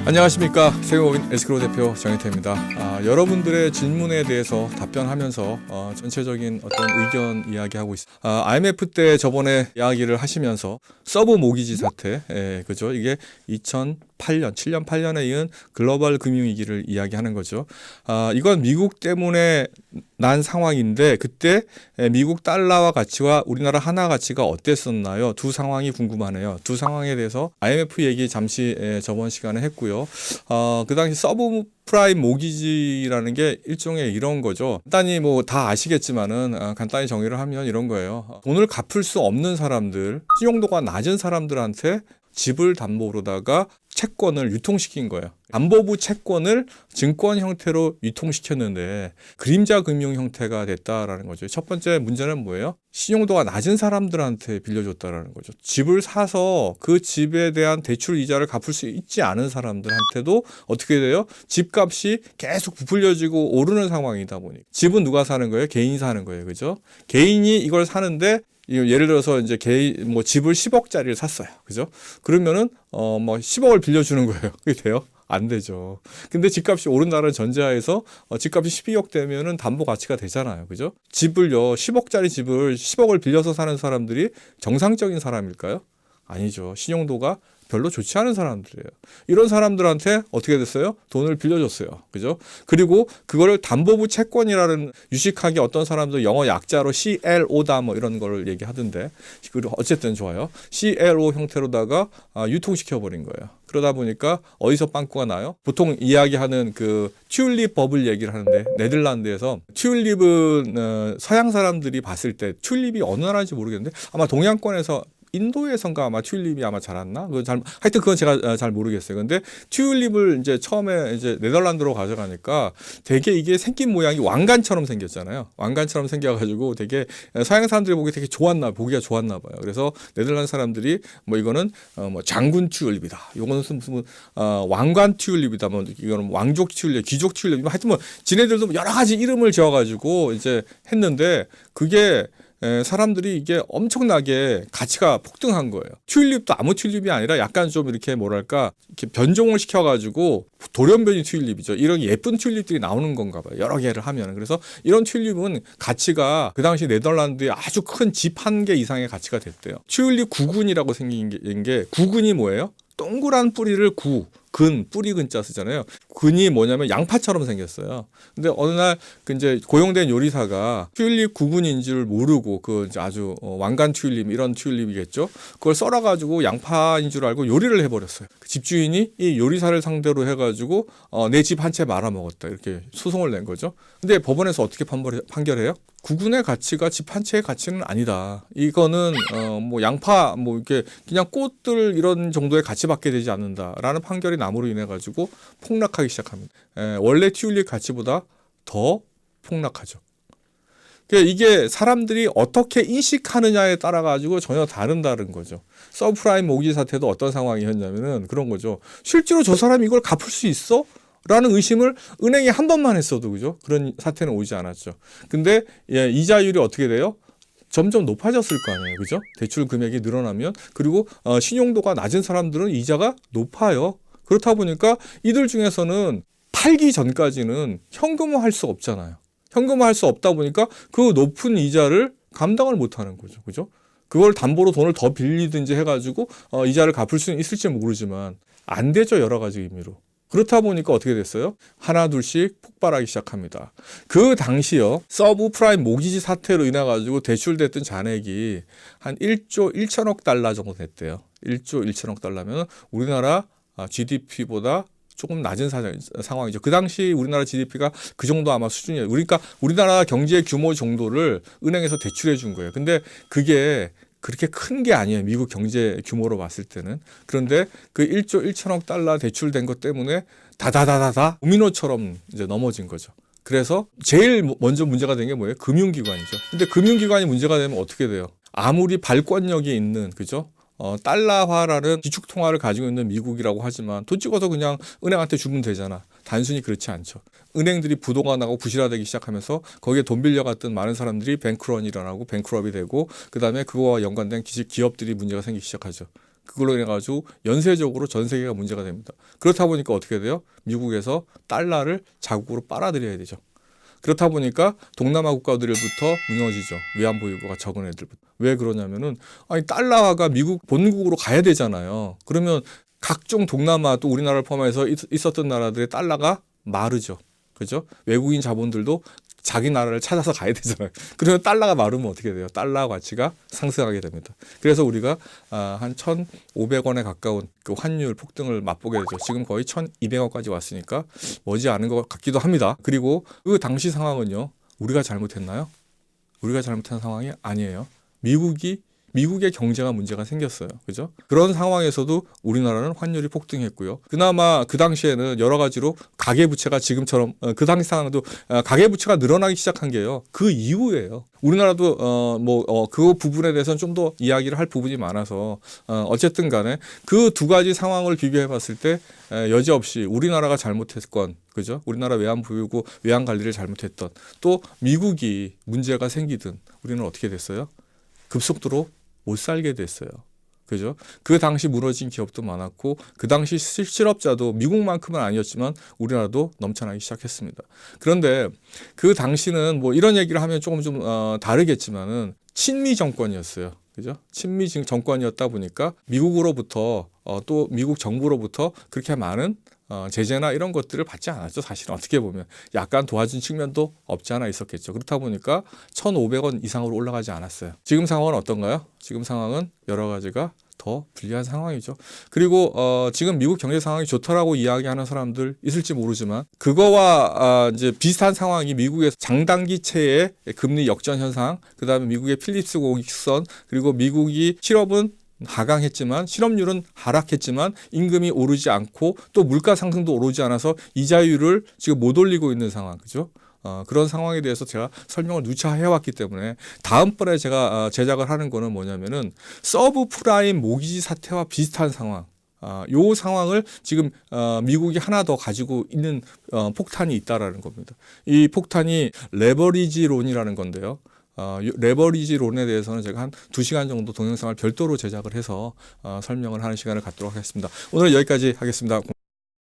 안녕하십니까. 세금법인 에스크로 대표 정혜태입니다. 여러분들의 질문에 대해서 답변하면서 전체적인 어떤 의견 이야기하고 있습니다. IMF 때 저번에 이야기를 하시면서 서브 모기지 사태, 그죠? 이게 2008년, 7년, 8년에 이은 글로벌 금융위기를 이야기하는 거죠. 이건 미국 때문에 난 상황인데 그때 미국 달러와 가치와 우리나라 하나 가치가 어땠었나요? 두 상황이 궁금하네요. 두 상황에 대해서 IMF 얘기 잠시 저번 시간에 했고요. 그 당시 서브프라임 모기지라는 게 일종의 이런 거죠. 간단히 뭐 다 아시겠지만은 간단히 정의를 하면 이런 거예요. 돈을 갚을 수 없는 사람들, 신용도가 낮은 사람들한테 집을 담보로다가 채권을 유통시킨 거예요. 담보부 채권을 증권 형태로 유통시켰는데 그림자 금융 형태가 됐다라는 거죠. 첫 번째 문제는 뭐예요? 신용도가 낮은 사람들한테 빌려줬다라는 거죠. 집을 사서 그 집에 대한 대출 이자를 갚을 수 있지 않은 사람들한테도 어떻게 돼요? 집값이 계속 부풀려지고 오르는 상황이다 보니 집은 누가 사는 거예요? 개인이 사는 거예요. 그죠? 개인이 이걸 사는데 예를 들어서 이제 개인 집을 10억짜리를 샀어요. 그죠? 그러면은 10억을 빌려주는 거예요. 그게 돼요? 안 되죠. 근데 집값이 오른다는 전제하에서 집값이 12억 되면은 담보 가치가 되잖아요. 그죠? 집을요, 10억짜리 집을 10억을 빌려서 사는 사람들이 정상적인 사람일까요? 아니죠. 신용도가 별로 좋지 않은 사람들이에요. 이런 사람들한테 어떻게 됐어요? 돈을 빌려줬어요. 그죠? 그리고 그거를 담보부 채권이라는 유식하게 어떤 사람들 영어 약자로 CLO다 뭐 이런 걸 얘기하던데 어쨌든 좋아요. CLO 형태로다가 유통시켜버린 거예요. 그러다 보니까 어디서 빵꾸가 나요? 보통 이야기하는 그 튤립 버블 얘기를 하는데 네덜란드에서 튤립은 서양 사람들이 봤을 때 튤립이 어느 나라인지 모르겠는데 아마 동양권에서 인도에선가 아마 튤립이 아마 자랐나? 하여튼 그건 제가 잘 모르겠어요. 근데 튤립을 이제 처음에 이제 네덜란드로 가져가니까 되게 이게 생긴 모양이 왕관처럼 생겼잖아요. 왕관처럼 생겨가지고 되게 서양 사람들이 보기가 좋았나 봐요. 그래서 네덜란드 사람들이 이거는 장군 튤립이다. 이거는 무슨 왕관 튤립이다. 이거는 왕족 튤립, 귀족 튤립. 하여튼 지네들도 여러 가지 이름을 지어가지고 이제 했는데 그게 사람들이 이게 엄청나게 가치가 폭등한 거예요. 튤립도 아무 튤립이 아니라 약간 좀 이렇게 뭐랄까 이렇게 변종을 시켜가지고 돌연변이 튤립이죠. 이런 예쁜 튤립들이 나오는 건가 봐요. 여러 개를 하면. 그래서 이런 튤립은 가치가 그 당시 네덜란드에 아주 큰 집 한 개 이상의 가치가 됐대요. 튤립 구근이라고 생긴 게 구근이 뭐예요? 동그란 뿌리를 뿌리 근자 쓰잖아요. 근이 뭐냐면 양파처럼 생겼어요. 근데 어느 날 이제 고용된 요리사가 튤립 구근인 줄 모르고 이제 아주 왕관 튤립 이런 튤립이겠죠. 그걸 썰어가지고 양파인 줄 알고 요리를 해버렸어요. 그 집주인이 이 요리사를 상대로 해가지고 내 집 한 채 말아먹었다 이렇게 소송을 낸 거죠. 근데 법원에서 어떻게 판결해요? 구근의 가치가 집 한 채의 가치는 아니다. 이거는 양파 이렇게 그냥 꽃들 이런 정도의 가치밖에 되지 않는다라는 판결이 남으로 인해 가지고 폭락하기 시작합니다. 원래 튤립 가치보다 더 폭락하죠. 그러니까 이게 사람들이 어떻게 인식하느냐에 따라 가지고 전혀 다른 거죠. 서브프라임 모기지 사태도 어떤 상황이었냐면은 그런 거죠. 실제로 저 사람이 이걸 갚을 수 있어? 라는 의심을 은행이 한 번만 했어도 그죠? 그런 사태는 오지 않았죠. 근데 이자율이 어떻게 돼요? 점점 높아졌을 거 아니에요. 그죠? 대출 금액이 늘어나면 그리고 신용도가 낮은 사람들은 이자가 높아요. 그렇다 보니까 이들 중에서는 팔기 전까지는 현금화할 수 없잖아요. 현금화할 수 없다 보니까 그 높은 이자를 감당을 못 하는 거죠. 그죠? 그걸 담보로 돈을 더 빌리든지 해가지고 이자를 갚을 수는 있을지 모르지만 안 되죠. 여러 가지 의미로. 그렇다 보니까 어떻게 됐어요? 하나 둘씩 폭발하기 시작합니다. 그 당시요. 서브프라임 모기지 사태로 인해 가지고 대출됐던 잔액이 한 1조 1천억 달러 정도 됐대요. 1조 1천억 달러면 우리나라 GDP보다 조금 낮은 상황이죠. 그 당시 우리나라 GDP가 그 정도 아마 수준이에요. 그러니까 우리나라 경제 규모 정도를 은행에서 대출해 준 거예요. 근데 그게 그렇게 큰 게 아니에요. 미국 경제 규모로 봤을 때는. 그런데 그 1조 1천억 달러 대출된 것 때문에 다다다다다 도미노처럼 이제 넘어진 거죠. 그래서 제일 먼저 문제가 된 게 뭐예요? 금융기관이죠. 근데 금융기관이 문제가 되면 어떻게 돼요? 아무리 발권력이 있는, 그죠? 달러화라는 기축통화를 가지고 있는 미국이라고 하지만 돈 찍어서 그냥 은행한테 주면 되잖아. 단순히 그렇지 않죠. 은행들이 부도가 나고 부실화되기 시작하면서 거기에 돈 빌려갔던 많은 사람들이 뱅크런이 일어나고 뱅크럽이 되고 그다음에 그거와 연관된 기업들이 문제가 생기기 시작하죠. 그걸로 인해 가지고 연쇄적으로 전 세계가 문제가 됩니다. 그렇다 보니까 어떻게 돼요? 미국에서 달러를 자국으로 빨아들여야 되죠. 그렇다 보니까 동남아 국가들부터 무너지죠. 외환 보유고가 적은 애들부터. 왜 그러냐면은 아니 달러가 미국 본국으로 가야 되잖아요. 그러면 각종 동남아 또 우리나라를 포함해서 있었던 나라들의 달러가 마르죠. 그죠? 외국인 자본들도 자기 나라를 찾아서 가야 되잖아요. 그러면 달러가 마르면 어떻게 돼요? 달러 가치가 상승하게 됩니다. 그래서 우리가 한 1,500원에 가까운 그 환율 폭등을 맛보게 되죠. 지금 거의 1,200원까지 왔으니까 머지않은 것 같기도 합니다. 그리고 그 당시 상황은요. 우리가 잘못했나요? 우리가 잘못한 상황이 아니에요. 미국의 경제가 문제가 생겼어요. 그죠? 그런 상황에서도 우리나라는 환율이 폭등했고요. 그나마 그 당시에는 여러 가지로 가계부채가 지금처럼 그 당시 상황도 가계부채가 늘어나기 시작한 게요. 그 이후예요. 우리나라도 그 부분에 대해서는 좀 더 이야기를 할 부분이 많아서 어쨌든 간에 그 두 가지 상황을 비교해 봤을 때 여지없이 우리나라가 잘못했건 그죠? 우리나라 외환 보유고 외환 관리를 잘못했던 또 미국이 문제가 생기든 우리는 어떻게 됐어요? 급속도로 못 살게 됐어요. 그죠? 그 당시 무너진 기업도 많았고 그 당시 실업자도 미국만큼은 아니었지만 우리나라도 넘쳐나기 시작했습니다. 그런데 그 당시는 뭐 이런 얘기를 하면 조금 좀 다르겠지만은 친미 정권이었어요. 그죠? 친미 정권이었다 보니까 미국으로부터 또 미국 정부로부터 그렇게 많은 제재나 이런 것들을 받지 않았죠. 사실은 어떻게 보면 약간 도와준 측면도 없지 않아 있었겠죠. 그렇다 보니까 1,500원 이상으로 올라가지 않았어요. 지금 상황은 어떤가요? 지금 상황은 여러 가지가 더 불리한 상황이죠. 그리고 지금 미국 경제 상황이 좋다라고 이야기하는 사람들 있을지 모르지만 그거와 이제 비슷한 상황이 미국의 장단기채의 금리 역전 현상, 그다음에 미국의 필립스 공익선, 그리고 미국이 실업은 하강했지만 실업률은 하락했지만 임금이 오르지 않고 또 물가 상승도 오르지 않아서 이자율을 지금 못 올리고 있는 상황, 그죠? 그런 상황에 대해서 제가 설명을 누차 해왔기 때문에 다음번에 제가 제작을 하는 거는 뭐냐면은 서브프라임 모기지 사태와 비슷한 상황. 요 상황을 지금 미국이 하나 더 가지고 있는 폭탄이 있다라는 겁니다. 이 폭탄이 레버리지론이라는 건데요. 레버리지론에 대해서는 제가 한 2시간 정도 동영상을 별도로 제작을 해서 설명을 하는 시간을 갖도록 하겠습니다. 오늘 여기까지 하겠습니다.